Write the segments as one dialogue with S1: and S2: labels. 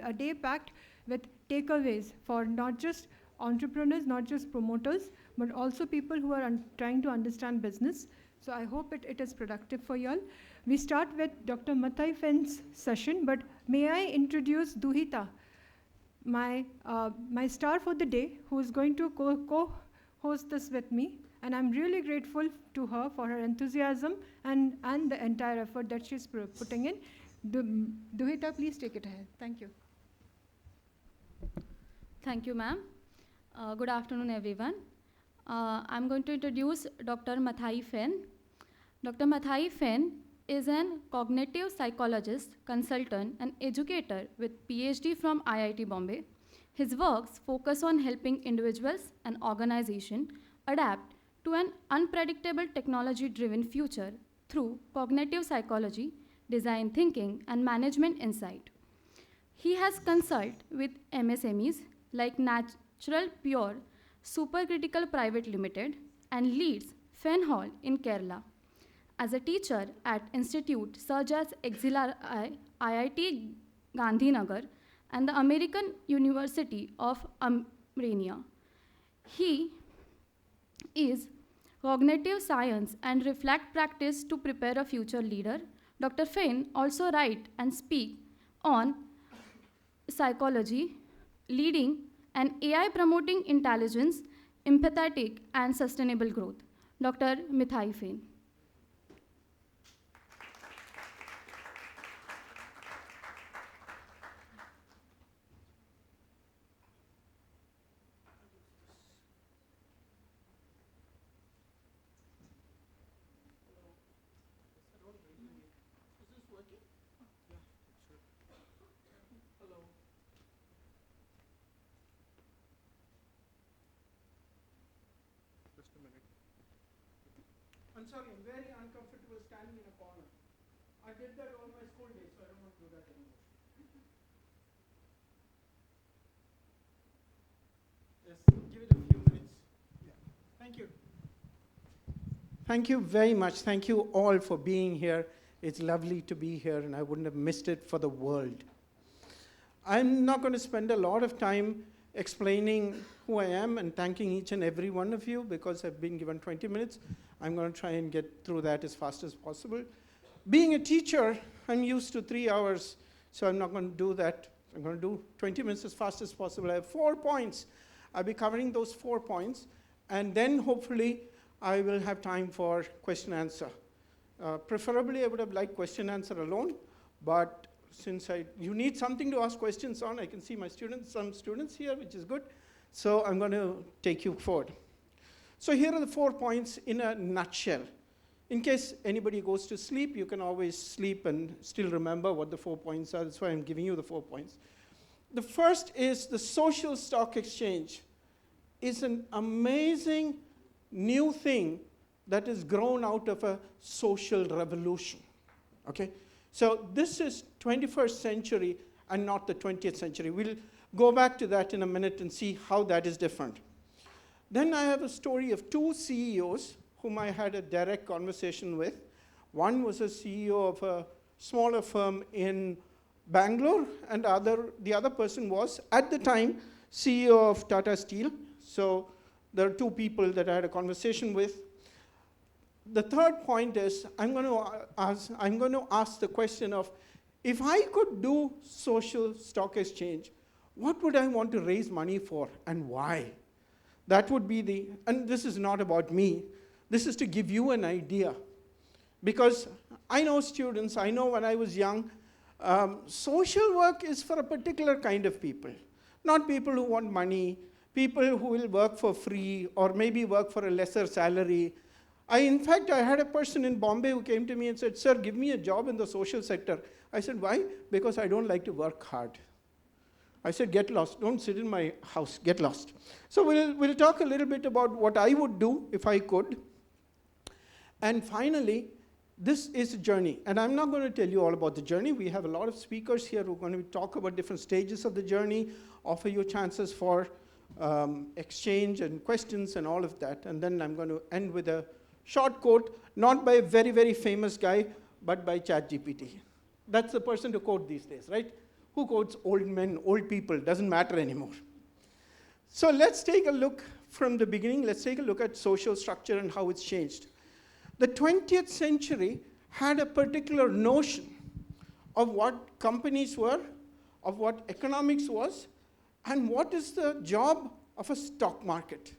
S1: a day packed with takeaways for not just entrepreneurs, not just promoters, but also people who are trying to understand business. So I hope it is productive for you all. We start with Dr. Mathai Fenn's session, but may I introduce Duhita, my star for the day, who is going to co-host this with me. And I'm really grateful to her for her enthusiasm and the entire effort that she's putting in. Duhita, please take it ahead. Thank you.
S2: Thank you, ma'am. Good afternoon, everyone. I'm going to introduce Dr. Mathai Fenn. Dr. Mathai Fenn is an cognitive psychologist, consultant, and educator with PhD from IIT Bombay. His works focus on helping individuals and organizations adapt to an unpredictable technology-driven future through cognitive psychology, design thinking, and management insight. He has consulted with MSMEs like Natural Pure Supercritical Private Limited and leads Fenn Hall in Kerala. As a teacher at institutes such as IIT Gandhinagar and the American University of Armenia. He is cognitive science and reflect practice to prepare a future leader. Dr. Fenn also write and speak on psychology, leading and AI promoting intelligence, empathetic and sustainable growth. Dr. Mathai Fenn.
S3: I'm sorry, I'm very uncomfortable standing in a corner. I did that all my school days, so I don't want to do that anymore. Just give it a few minutes. Yeah. Thank you. Thank you very much. Thank you all for being here. It's lovely to be here, and I wouldn't have missed it for the world. I'm not going to spend a lot of time explaining who I am and thanking each and every one of you because I've been given 20 minutes. I'm going to try and get through that as fast as possible. Being a teacher, I'm used to 3 hours, so I'm not going to do that. I'm going to do 20 minutes as fast as possible. I have 4 points. I'll be covering those 4 points, and then hopefully I will have time for question answer. Preferably, I would have liked question answer alone, but since you need something to ask questions on, I can see my students, some students here, which is good. So I'm going to take you forward. So here are the 4 points in a nutshell. In case anybody goes to sleep, you can always sleep and still remember what the 4 points are. That's why I'm giving you the 4 points. The first is the social stock exchange is an amazing new thing that has grown out of a social revolution. Okay? So this is 21st century and not the 20th century. We'll go back to that in a minute and see how that is different. Then I have a story of 2 CEOs whom I had a direct conversation with. One was a CEO of a smaller firm in Bangalore, and the other person was, at the time, CEO of Tata Steel. So there are 2 people that I had a conversation with. The third point is, I'm going to ask the question of, if I could do social stock exchange, what would I want to raise money for and why? That would be and this is not about me. This is to give you an idea. Because I know students, I know when I was young, social work is for a particular kind of people. Not people who want money, people who will work for free or maybe work for a lesser salary. In fact, I had a person in Bombay who came to me and said, "Sir, give me a job in the social sector." I said, "Why?" "Because I don't like to work hard." I said, "Get lost. Don't sit in my house. Get lost." So we'll talk a little bit about what I would do if I could. And finally, this is a journey. And I'm not going to tell you all about the journey. We have a lot of speakers here who are going to talk about different stages of the journey, offer you chances for exchange and questions and all of that. And then I'm going to end with a short quote, not by a very, very famous guy, but by ChatGPT. That's the person to quote these days, right? who quotes old men, old people, doesn't matter anymore. So let's take a look from the beginning. Let's take a look at social structure and how it's changed. The 20th century had a particular notion of what companies were, of what economics was, and what is the job of a stock market.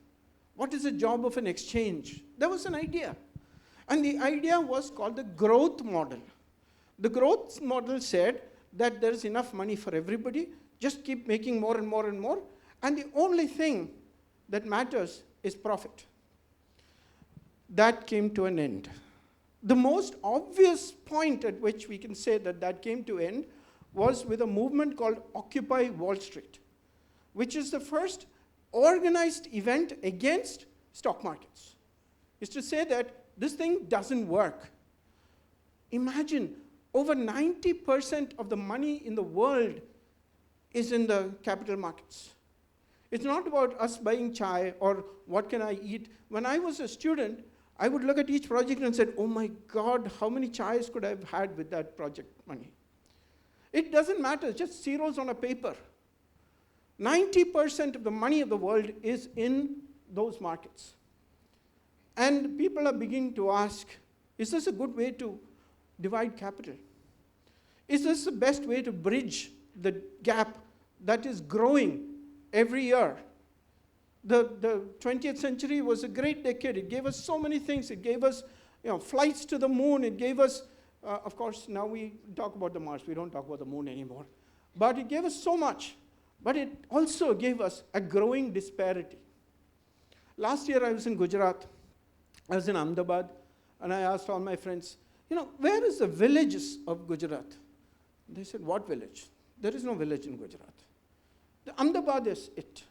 S3: What is the job of an exchange? There was an idea. And the idea was called the growth model. The growth model said that there's enough money for everybody, just keep making more and more and more, and the only thing that matters is profit. That came to an end. The most obvious point at which we can say that that came to end was with a movement called Occupy Wall Street, which is the first organized event against stock markets. Is to say that this thing doesn't work. Imagine, over 90% of the money in the world is in the capital markets. It's not about us buying chai or what can I eat. When I was a student, I would look at each project and said, oh my God, how many chais could I have had with that project money? It doesn't matter, just zeros on a paper. 90% of the money of the world is in those markets. And people are beginning to ask, is this a good way to divide capital? Is this the best way to bridge the gap that is growing every year? The 20th century was a great decade. It gave us so many things. It gave us flights to the moon. It gave us, of course, now we talk about the Mars. We don't talk about the moon anymore. But it gave us so much. But it also gave us a growing disparity. Last year I was in Gujarat. I was in Ahmedabad, and I asked all my friends, where is the villages of Gujarat? They said, what village? There is no village in Gujarat. The Ahmedabad is it.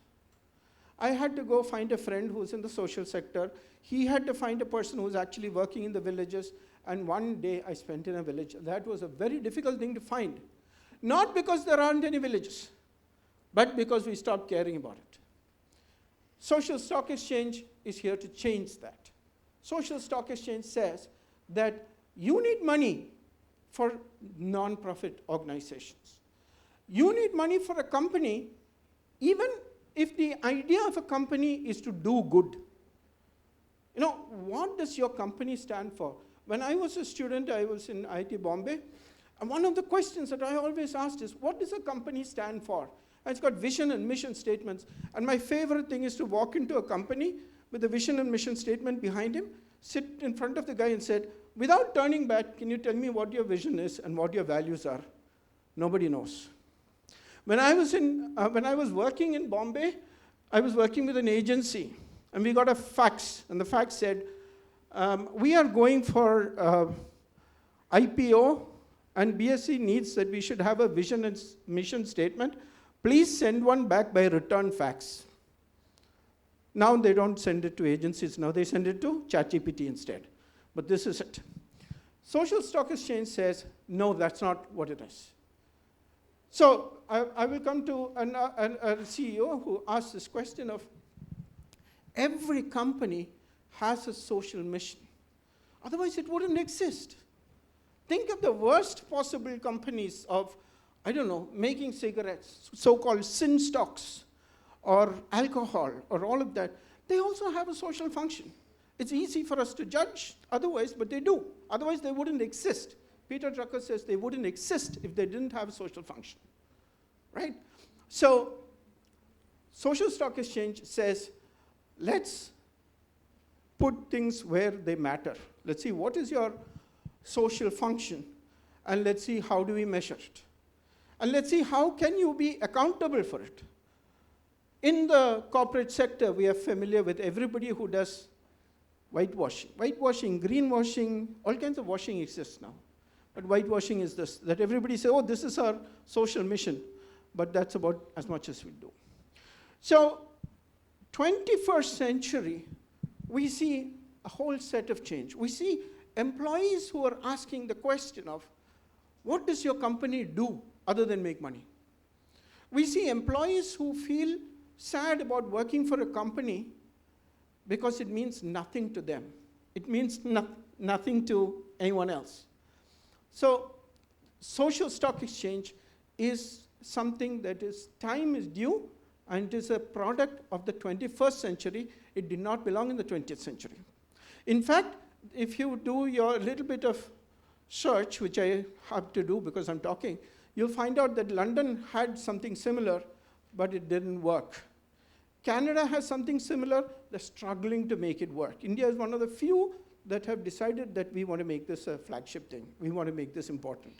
S3: I had to go find a friend who's in the social sector. He had to find a person who's actually working in the villages, and one day I spent in a village. That was a very difficult thing to find. Not because there aren't any villages, but because we stopped caring about it. Social stock exchange is here to change that. Social stock exchange says that you need money for non-profit organizations. You need money for a company, even if the idea of a company is to do good. What does your company stand for? When I was a student, I was in IIT Bombay, and one of the questions that I always asked is, what does a company stand for? And it's got vision and mission statements. And my favorite thing is to walk into a company with the vision and mission statement behind him, sit in front of the guy and said, without turning back, can you tell me what your vision is and what your values are? Nobody knows. When I was working in Bombay, I was working with an agency, and we got a fax, and the fax said, we are going for IPO, and BSc needs that we should have a vision and mission statement. Please send one back by return fax. Now they don't send it to agencies, now they send it to ChatGPT instead. But this is it. Social stock exchange says, no, that's not what it is. So I will come to a CEO who asked this question of, every company has a social mission. Otherwise it wouldn't exist. Think of the worst possible companies of, making cigarettes, so-called sin stocks, or alcohol, or all of that. They also have a social function. It's easy for us to judge otherwise, but they do. Otherwise, they wouldn't exist. Peter Drucker says they wouldn't exist if they didn't have a social function, right? So, social stock exchange says, let's put things where they matter. Let's see what is your social function, and let's see how do we measure it. And let's see how can you be accountable for it. In the corporate sector, we are familiar with everybody who does whitewashing. Whitewashing, greenwashing, all kinds of washing exists now. But whitewashing is this, that everybody says, oh, this is our social mission. But that's about as much as we do. So, 21st century, we see a whole set of change. We see employees who are asking the question of, what does your company do other than make money? We see employees who feel sad about working for a company because it means nothing to them. It means nothing to anyone else. So, social stock exchange is something that is time is due, and it is a product of the 21st century. It did not belong in the 20th century. In fact, if you do your little bit of search, which I have to do because I'm talking, you'll find out that London had something similar, but it didn't work. Canada has something similar. They're struggling to make it work. India is one of the few that have decided that we want to make this a flagship thing. We want to make this important.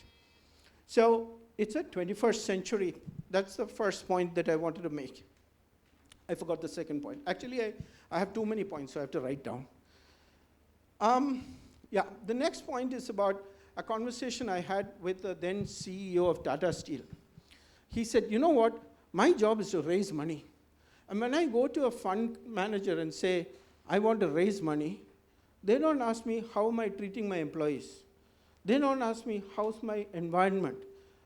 S3: So it's a 21st century. That's the first point that I wanted to make. I forgot the second point. Actually, I have too many points, so I have to write down. The next point is about a conversation I had with the then CEO of Tata Steel. He said, you know what? My job is to raise money. And when I go to a fund manager and say, I want to raise money, they don't ask me, how am I treating my employees? They don't ask me, how's my environment?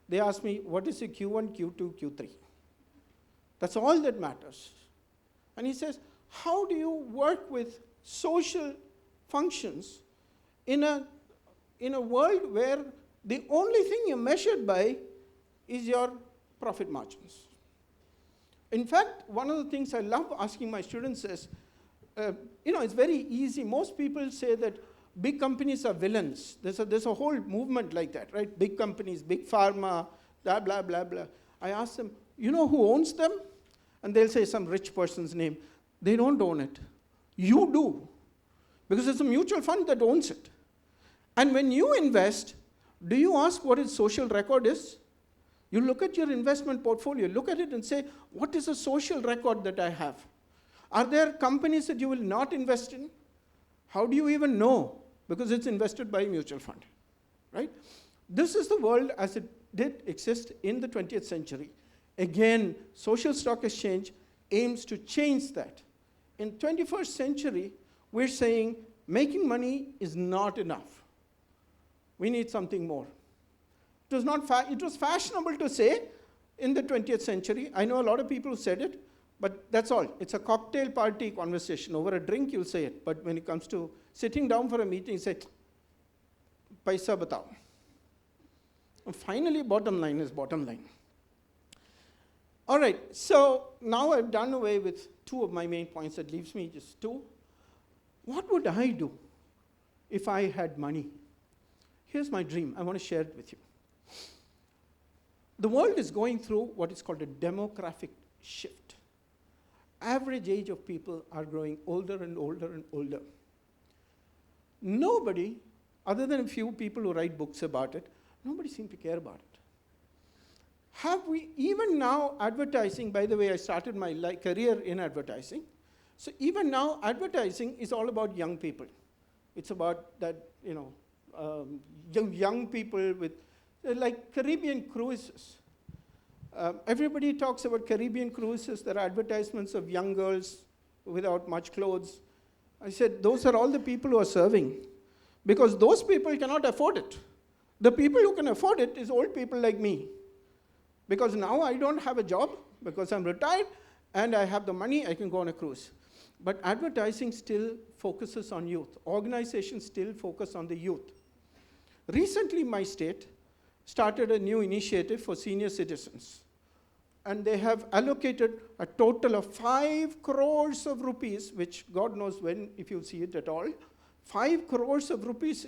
S3: They ask me, what is the Q1, Q2, Q3? That's all that matters. And he says, how do you work with social functions in a world where the only thing you're measured by is your profit margins? In fact, one of the things I love asking my students is, it's very easy. Most people say that big companies are villains. There's a whole movement like that, right? Big companies, big pharma, blah, blah, blah, blah. I ask them, you know who owns them? And they'll say some rich person's name. They don't own it. You do. Because it's a mutual fund that owns it. And when you invest, do you ask what its social record is? You look at your investment portfolio, look at it and say, what is the social record that I have? Are there companies that you will not invest in? How do you even know? Because it's invested by a mutual fund, right? This is the world as it did exist in the 20th century. Again, social stock exchange aims to change that. In 21st century, we're saying making money is not enough. We need something more. It was fashionable to say in the 20th century. I know a lot of people who said it, but that's all. It's a cocktail party conversation. Over a drink, you'll say it. But when it comes to sitting down for a meeting, say, paisa batao. And finally, bottom line is bottom line. All right, so now I've done away with two of my main points. That leaves me just two. What would I do if I had money? Here's my dream. I want to share it with you. The world is going through what is called a demographic shift. Average age of people are growing older and older and older. Nobody, other than a few people who write books about it, nobody seems to care about it. Have we, even now advertising, by the way, I started my career in advertising. So even now advertising is all about young people. It's about that, young people with, like Caribbean cruises. Everybody talks about Caribbean cruises. There are advertisements of young girls without much clothes. I said, those are all the people who are serving, because those people cannot afford it. The people who can afford it is old people like me, because now I don't have a job, because I'm retired, and I have the money, I can go on a cruise. But advertising still focuses on youth. Organizations still focus on the youth. Recently, my state started a new initiative for senior citizens. And they have allocated a total of 5 crores of rupees, which God knows when, if you'll see it at all. 5 crores of rupees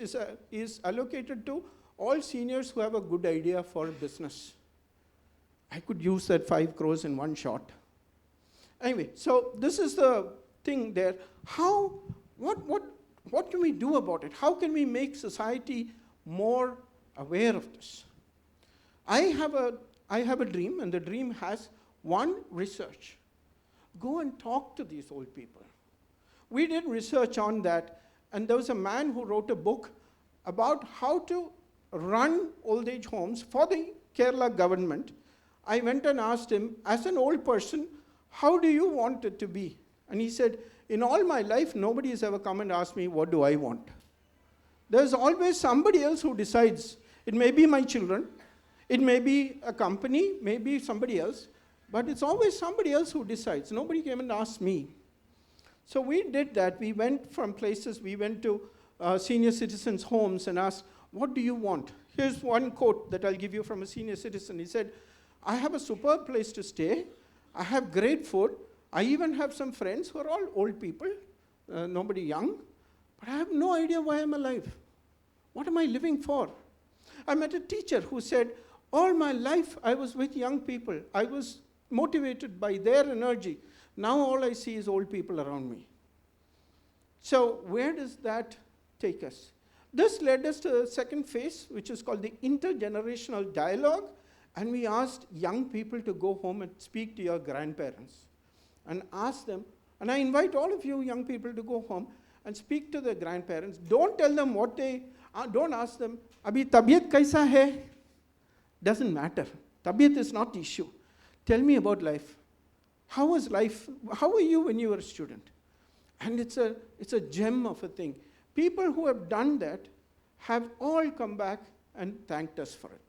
S3: is allocated to all seniors who have a good idea for business. I could use that 5 crores in one shot. Anyway, so this is the thing there. What can we do about it? How can we make society more aware of this? I have a dream, and the dream has one, research. Go and talk to these old people. We did research on that, and there was a man who wrote a book about how to run old age homes for the Kerala government. I went and asked him, as an old person, how do you want it to be? And he said, in all my life, nobody has ever come and asked me, what do I want? There's always somebody else who decides. It may be my children, it may be a company, maybe somebody else, but it's always somebody else who decides. Nobody came and asked me. So we did that. We went from places, we went to senior citizens' homes and asked, what do you want? Here's one quote that I'll give you from a senior citizen. He said, I have a superb place to stay. I have great food. I even have some friends who are all old people, nobody young. But I have no idea why I'm alive. What am I living for? I met a teacher who said, all my life I was with young people. I was motivated by their energy. Now all I see is old people around me. So where does that take us? This led us to the second phase, which is called the intergenerational dialogue. And we asked young people to go home and speak to your grandparents and ask them, and I invite all of you young people to go home and speak to their grandparents. Don't tell them what they, don't ask them, Abhi tabiyat kaisa hai? Doesn't matter. Tabiyat is not the issue. Tell me about life. How was life? How were you when you were a student? And it's a gem of a thing. People who have done that have all come back and thanked us for it.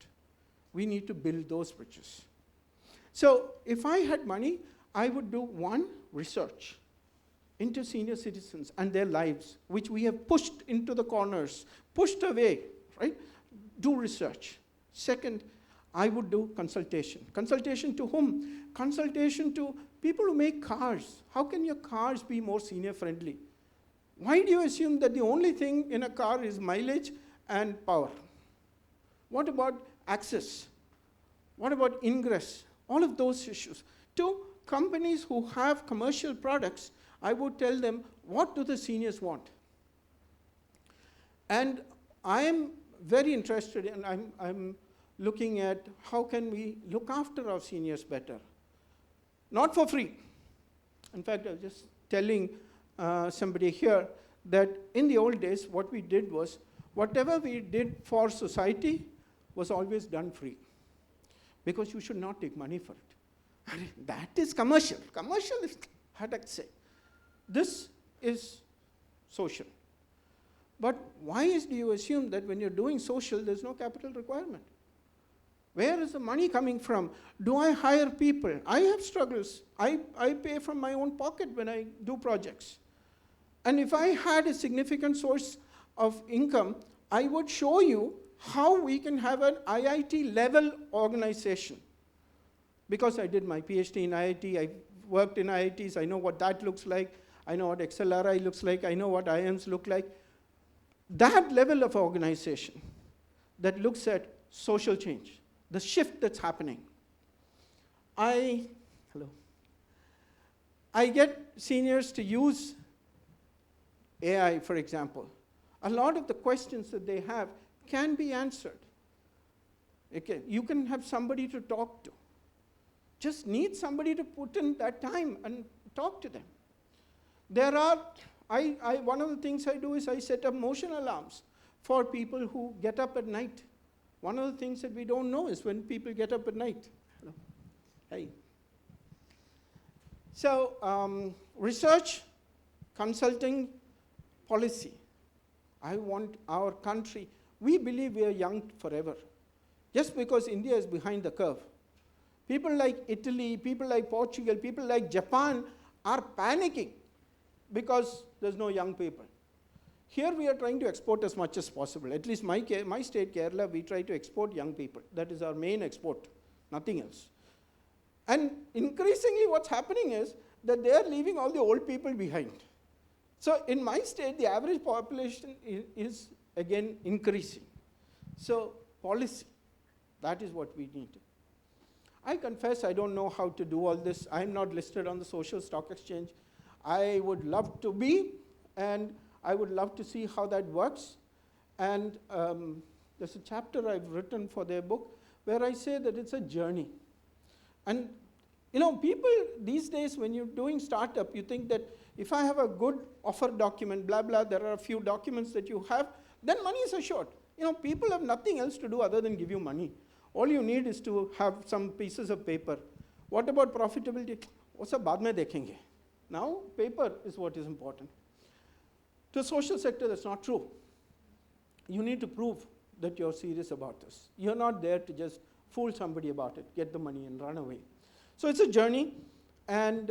S3: We need to build those bridges. So if I had money, I would do one, research into senior citizens and their lives, which we have pushed into the corners, pushed away, right? Do research. Second, I would do consultation. Consultation to whom? Consultation to people who make cars. How can your cars be more senior friendly? Why do you assume that the only thing in a car is mileage and power? What about access? What about ingress? All of those issues. To companies who have commercial products, I would tell them, what do the seniors want? And I am very interested, and I'm looking at how can we look after our seniors better. Not for free. In fact, I was just telling somebody here that in the old days, what we did was, whatever we did for society was always done free. Because you should not take money for it. And that is commercial. Commercial is, how do I say? This is social. But why do you assume that when you're doing social, there's no capital requirement? Where is the money coming from? Do I hire people? I have struggles. I pay from my own pocket when I do projects. And if I had a significant source of income, I would show you how we can have an IIT level organization. Because I did my PhD in IIT, I worked in IITs, I know what that looks like, I know what XLRI looks like, I know what IIMs look like. That level of organization that looks at social change, the shift that's happening. I get seniors to use AI, for example. A lot of the questions that they have can be answered. Okay, you can have somebody to talk to. Just need somebody to put in that time and talk to them. There are, one of the things I do is I set up motion alarms for people who get up at night. One of the things that we don't know is when people get up at night. Hello. Hey. So, research, consulting, policy. I want our country, we believe we are young forever. Just because India is behind the curve. People like Italy, people like Portugal, people like Japan are panicking because there's no young people. Here we are trying to export as much as possible. At least my state, Kerala, we try to export young people. That is our main export, nothing else. And increasingly what's happening is that they are leaving all the old people behind. So in my state, the average population is again increasing. So policy, that is what we need. I confess I don't know how to do all this. I'm not listed on the social stock exchange. I would love to be, and I would love to see how that works. And there's a chapter I've written for their book where I say that it's a journey. And you know, people these days, when you're doing startup, you think that if I have a good offer document, blah, blah, there are a few documents that you have, then money is assured. You know, people have nothing else to do other than give you money. All you need is to have some pieces of paper. What about profitability? Usse baad mein dekhenge. Now, paper is what is important. To the social sector, that's not true. You need to prove that you're serious about this. You're not there to just fool somebody about it, get the money and run away. So it's a journey, and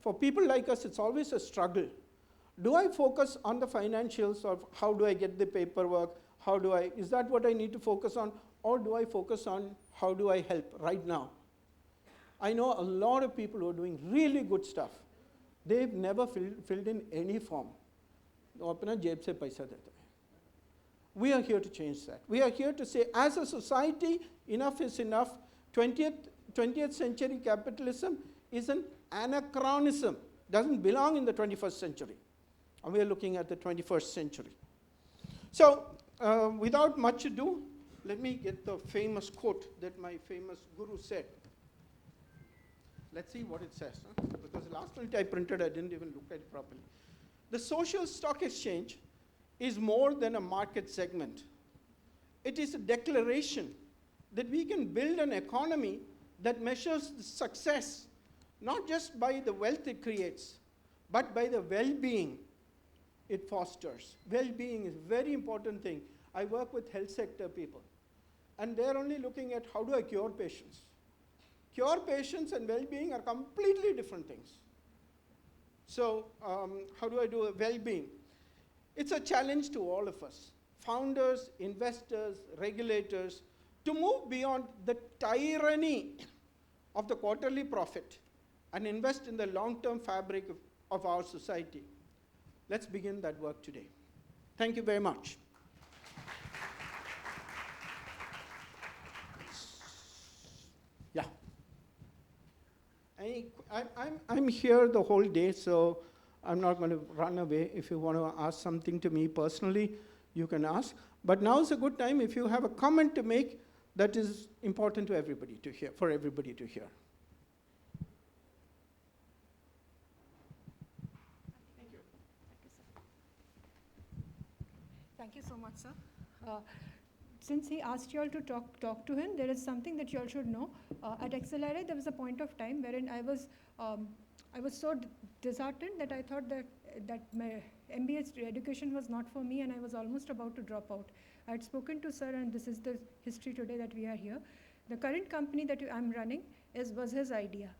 S3: for people like us, it's always a struggle. Do I focus on the financials, or how do I get the paperwork? Is that what I need to focus on? or do I focus on how do I help right now? I know a lot of people who are doing really good stuff. They've never filled in any form. वो अपना जेब से पैसा देते हैं. We are here to change that. We are here to say, as a society, enough is enough. 20th century capitalism is an anachronism, doesn't belong in the 21st century. And we are looking at the 21st century. So, without much ado, let me get the famous quote that my famous guru said. Let's see what it says, huh? Because the last minute I printed, I didn't even look at it properly. The social stock exchange is more than a market segment. It is a declaration that we can build an economy that measures the success, not just by the wealth it creates, but by the well-being it fosters. Well-being is a very important thing. I work with health sector people, and they're only looking at how do I cure patients. Cure patients and well-being are completely different things. So how do I do a well-being? It's a challenge to all of us, founders, investors, regulators, to move beyond the tyranny of the quarterly profit and invest in the long-term fabric of our society. Let's begin that work today. Thank you very much. Yeah. I'm here the whole day, so I'm not going to run away. If you want to ask something to me personally, you can ask. But now is a good time if you have a comment to make that is important to everybody to hear, for everybody to hear. Thank you.
S1: Thank you so much, sir. Since he asked you all to talk to him, there is something that you all should know. At Accelerate, there was a point of time wherein I was so disheartened that I thought that my MBA education was not for me, and I was almost about to drop out. I had spoken to sir, and this is the history today that we are here. The current company that I'm running was his idea.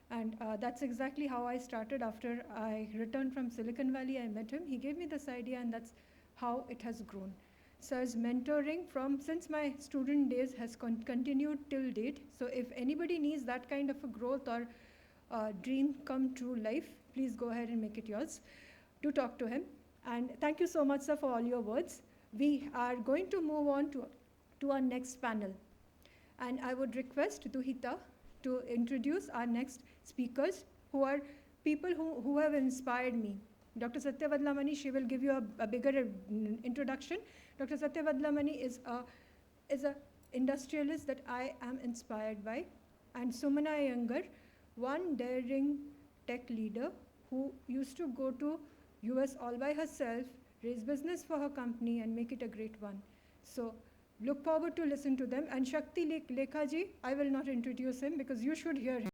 S1: And that's exactly how I started. After I returned from Silicon Valley, I met him. He gave me this idea, and that's how it has grown. Sir's mentoring since my student days has continued till date. So if anybody needs that kind of a growth or dream come true life, please go ahead and make it yours. Do talk to him. And thank you so much, sir, for all your words. We are going to move on to our next panel. And I would request Duhita to introduce our next speakers, who are people who have inspired me. Dr. Satya Vadlamani, she will give you a bigger introduction. Dr. Satya Vadlamani is a industrialist that I am inspired by. And Sumana Iyengar, one daring tech leader who used to go to US all by herself, raise business for her company, and make it a great one. So look forward to listen to them. And Shakti Lekhaji, I will not introduce him because you should hear him.